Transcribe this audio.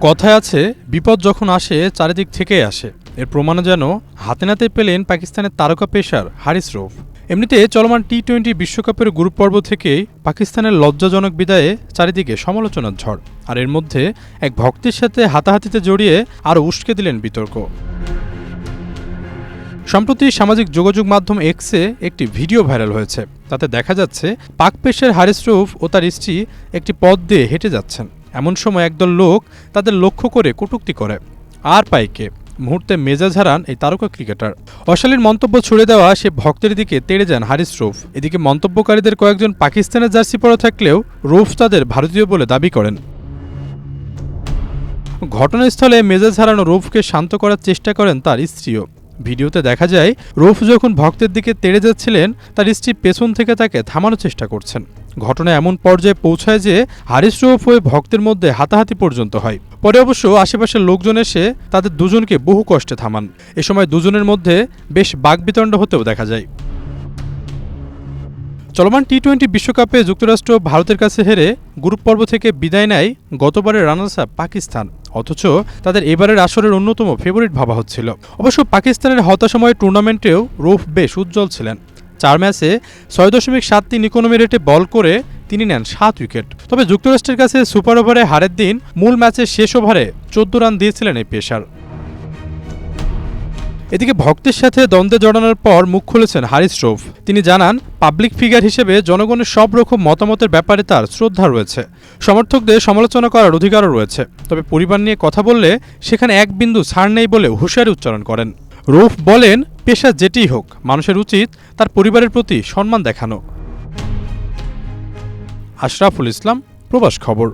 কথায় আছে, বিপদ যখন আসে চারিদিক থেকেই আসে। এর প্রমাণ যেন হাতে নাতে পেলেন পাকিস্তানের তারকা পেসার হারিস রৌফ। এমনিতে চলমান টি-20 বিশ্বকাপের গ্রুপ পর্ব থেকেই পাকিস্তানের লজ্জাজনক বিদায়ে চারিদিকে সমালোচনার ঝড়। আর এর মধ্যে এক ভক্তের সাথে হাতাহাতিতে জড়িয়ে আরও উস্কে দিলেন বিতর্ক। সম্প্রতি সামাজিক যোগাযোগ মাধ্যম এক্সে একটি ভিডিও ভাইরাল হয়েছে। তাতে দেখা যাচ্ছে পাক পেসার হারিস রৌফ ও তার স্ত্রী একটি পথ দিয়ে হেঁটে যাচ্ছেন। এমন সময় একদল লোক তাদের লক্ষ্য করে কটূক্তি করে। আর পাইকে মুহূর্তে মেজাজ হারান এই তারকা ক্রিকেটার। অশালীন মন্তব্য ছুড়ে দেওয়া সে ভক্তের দিকে তেড়ে যান হারিস রৌফ। এদিকে মন্তব্যকারীদের কয়েকজন পাকিস্তানের জার্সি পরা থাকলেও রৌফ তাদের ভারতীয় বলে দাবি করেন। ঘটনাস্থলে মেজাজ হারানো রৌফকে শান্ত করার চেষ্টা করেন তার স্ত্রীও। ভিডিওতে দেখা যায় রৌফ যখন ভক্তের দিকে তেড়ে যাচ্ছিলেন, তার স্ত্রী পেছন থেকে তাকে থামানোর চেষ্টা করছেন। ঘটনা এমন পর্যায়ে পৌঁছায় যে হারিস রৌফ ওই ভক্তের মধ্যে হাতাহাতি পর্যন্ত হয়। পরে অবশ্য আশেপাশের লোকজন এসে তাদের দুজনকে বহু কষ্টে থামান। এ সময় দুজনের মধ্যে বেশ বাকবিতণ্ড হতেও দেখা যায়। চলমান টি-20 বিশ্বকাপে যুক্তরাষ্ট্র ভারতের কাছে হেরে গ্রুপ পর্ব থেকে বিদায় নেয় গতবারের রানার্স আপ পাকিস্তান। অথচ তাদের এবারের আসরের অন্যতম ফেভারিট ভাবা হচ্ছিল। অবশ্য পাকিস্তানের হতাশাময় টুর্নামেন্টেও রৌফ বেশ উজ্জ্বল ছিলেন। 4 ম্যাচে 6.73 ইকোনমি রেটে বল করে তিনি নেন 7 উইকেট। তবে যুক্তরাষ্ট্রের কাছে সুপার ওভারে হারের দিন মূল ম্যাচের শেষ ওভারে 14 রান দিয়েছিলেন এই পেসার। এদিকে ভক্তের সাথে দ্বন্দ্বে জড়ানোর পর মুখ খুলেছেন হারিস রৌফ। তিনি জানান, পাবলিক ফিগার হিসেবে জনগণের সব রকম মতামতের ব্যাপারে তার শ্রদ্ধা রয়েছে। সমর্থকদের সমালোচনা করার অধিকারও রয়েছে। তবে পরিবার নিয়ে কথা বললে সেখানে এক বিন্দু ছাড় নেই বলে হুঁশিয়ারি উচ্চারণ করেন। রৌফ বলেন, পেশা যেটিই হোক, মানুষের উচিত তার পরিবারের প্রতি সম্মান দেখানো। আশরাফুল ইসলাম, প্রবাস খবর।